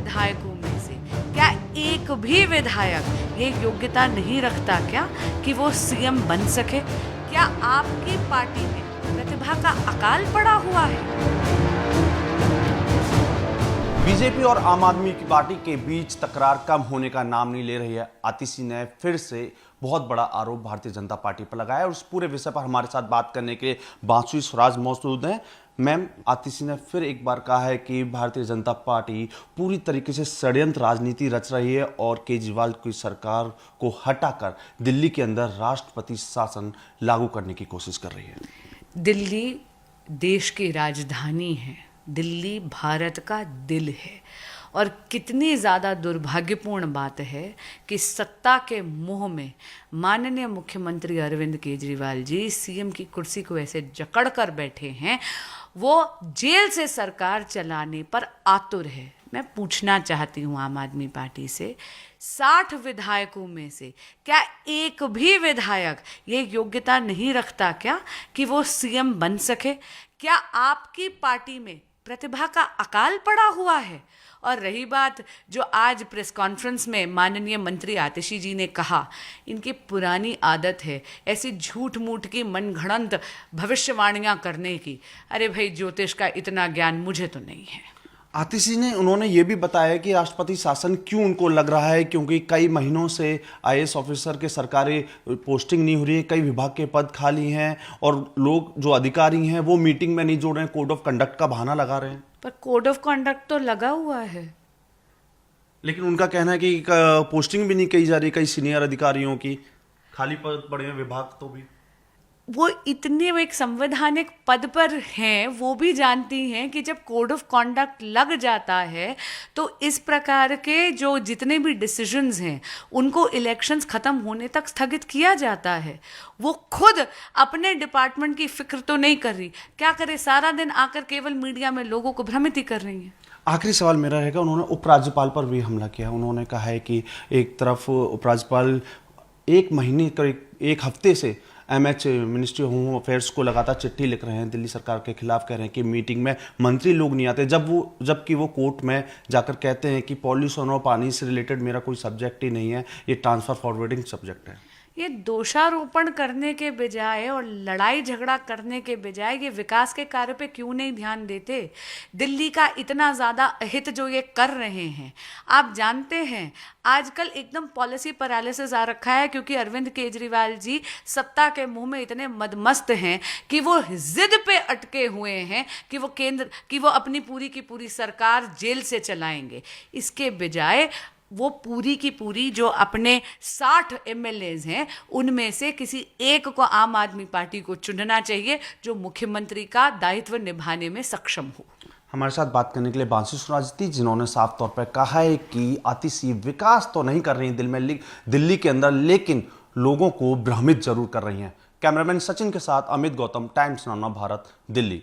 विधायकों में से क्या एक भी विधायक ये योग्यता नहीं रखता क्या कि वो सीएम बन सके? क्या आपकी पार्टी में प्रतिभा का अकाल पड़ा हुआ है? बीजेपी और आम आदमी की पार्टी के बीच तकरार कम होने का नाम नहीं ले रही है। आतिशी ने फिर से बहुत बड़ा आरोप भारतीय जनता पार्टी पर लगाया और उस पूरे विषय पर हमारे साथ बात करने के लिए बांसुरी स्वराज मौजूद हैं। मैम, आतिशी ने फिर एक बार कहा है कि भारतीय जनता पार्टी पूरी तरीके से षड्यंत्र राजनीति रच रही है और केजरीवाल की सरकार को हटाकर दिल्ली के अंदर राष्ट्रपति शासन लागू करने की कोशिश कर रही है। दिल्ली देश की राजधानी है, दिल्ली भारत का दिल है और कितनी ज़्यादा दुर्भाग्यपूर्ण बात है कि सत्ता के मोह में माननीय मुख्यमंत्री अरविंद केजरीवाल जी सीएम की कुर्सी को ऐसे जकड़ कर बैठे हैं। वो जेल से सरकार चलाने पर आतुर है। मैं पूछना चाहती हूँ आम आदमी पार्टी से, 60 विधायकों में से क्या एक भी विधायक ये योग्यता नहीं रखता क्या कि वो सीएम बन सके? क्या आपकी पार्टी में प्रतिभा का अकाल पड़ा हुआ है? और रही बात जो आज प्रेस कॉन्फ्रेंस में माननीय मंत्री आतिशी जी ने कहा, इनकी पुरानी आदत है ऐसी झूठ मूठ की मनगढ़ंत भविष्यवाणियां करने की। अरे भाई, ज्योतिष का इतना ज्ञान मुझे तो नहीं है। आतिशी ने उन्होंने ये भी बताया कि राष्ट्रपति शासन क्यों उनको लग रहा है, क्योंकि कई महीनों से आईएएस ऑफिसर के सरकारी पोस्टिंग नहीं हो रही है, कई विभाग के पद खाली हैं और लोग जो अधिकारी हैं वो मीटिंग में नहीं जुड़ रहे हैं, कोड ऑफ कंडक्ट का बहाना लगा रहे हैं। पर कोड ऑफ कंडक्ट तो लगा हुआ है, लेकिन उनका कहना है कि पोस्टिंग भी नहीं की जा रही, कई सीनियर अधिकारियों की खाली पद पड़े हैं, विभाग तो भी। वो इतने एक संवैधानिक पद पर हैं, वो भी जानती हैं कि जब कोड ऑफ कॉन्डक्ट लग जाता है तो इस प्रकार के जो जितने भी डिसीजंस हैं उनको इलेक्शंस खत्म होने तक स्थगित किया जाता है। वो खुद अपने डिपार्टमेंट की फिक्र तो नहीं कर रही, क्या करे, सारा दिन आकर केवल मीडिया में लोगों को भ्रमित ही कर रही हैं। आखिरी सवाल मेरा रहेगा, उन्होंने उपराज्यपाल पर भी हमला किया। उन्होंने कहा है कि एक तरफ उपराज्यपाल एक महीने करीब एक हफ्ते से MH ministry of home affairs को लगातार चिट्ठी लिख रहे हैं दिल्ली सरकार के खिलाफ, कह रहे हैं कि मीटिंग में मंत्री लोग नहीं आते, जबकि वो कोर्ट में जाकर कहते हैं कि पॉल्यूशन और पानी से रिलेटेड मेरा कोई सब्जेक्ट ही नहीं है, ये ट्रांसफर फॉरवर्डिंग सब्जेक्ट है। ये दोषारोपण करने के बजाय और लड़ाई झगड़ा करने के बजाय ये विकास के कार्य पे क्यों नहीं ध्यान देते? दिल्ली का इतना ज़्यादा अहित जो ये कर रहे हैं, आप जानते हैं आजकल एकदम पॉलिसी पैरालिसिस आ रखा है, क्योंकि अरविंद केजरीवाल जी सत्ता के मुंह में इतने मदमस्त हैं कि वो जिद पे अटके हुए हैं कि वो अपनी पूरी की पूरी सरकार जेल से चलाएंगे। इसके बजाय वो पूरी की पूरी जो अपने 60 एमएलएज हैं उनमें से किसी एक को आम आदमी पार्टी को चुनना चाहिए जो मुख्यमंत्री का दायित्व निभाने में सक्षम हो। हमारे साथ बात करने के लिए बांसुरी स्वराज थी, जिन्होंने साफ तौर पर कहा है कि आतिशी विकास तो नहीं कर रही दिल्ली के अंदर, लेकिन लोगों को भ्रमित जरूर कर रही हैं। कैमरामैन सचिन के साथ अमित गौतम, टाइम्स नाउ भारत, दिल्ली।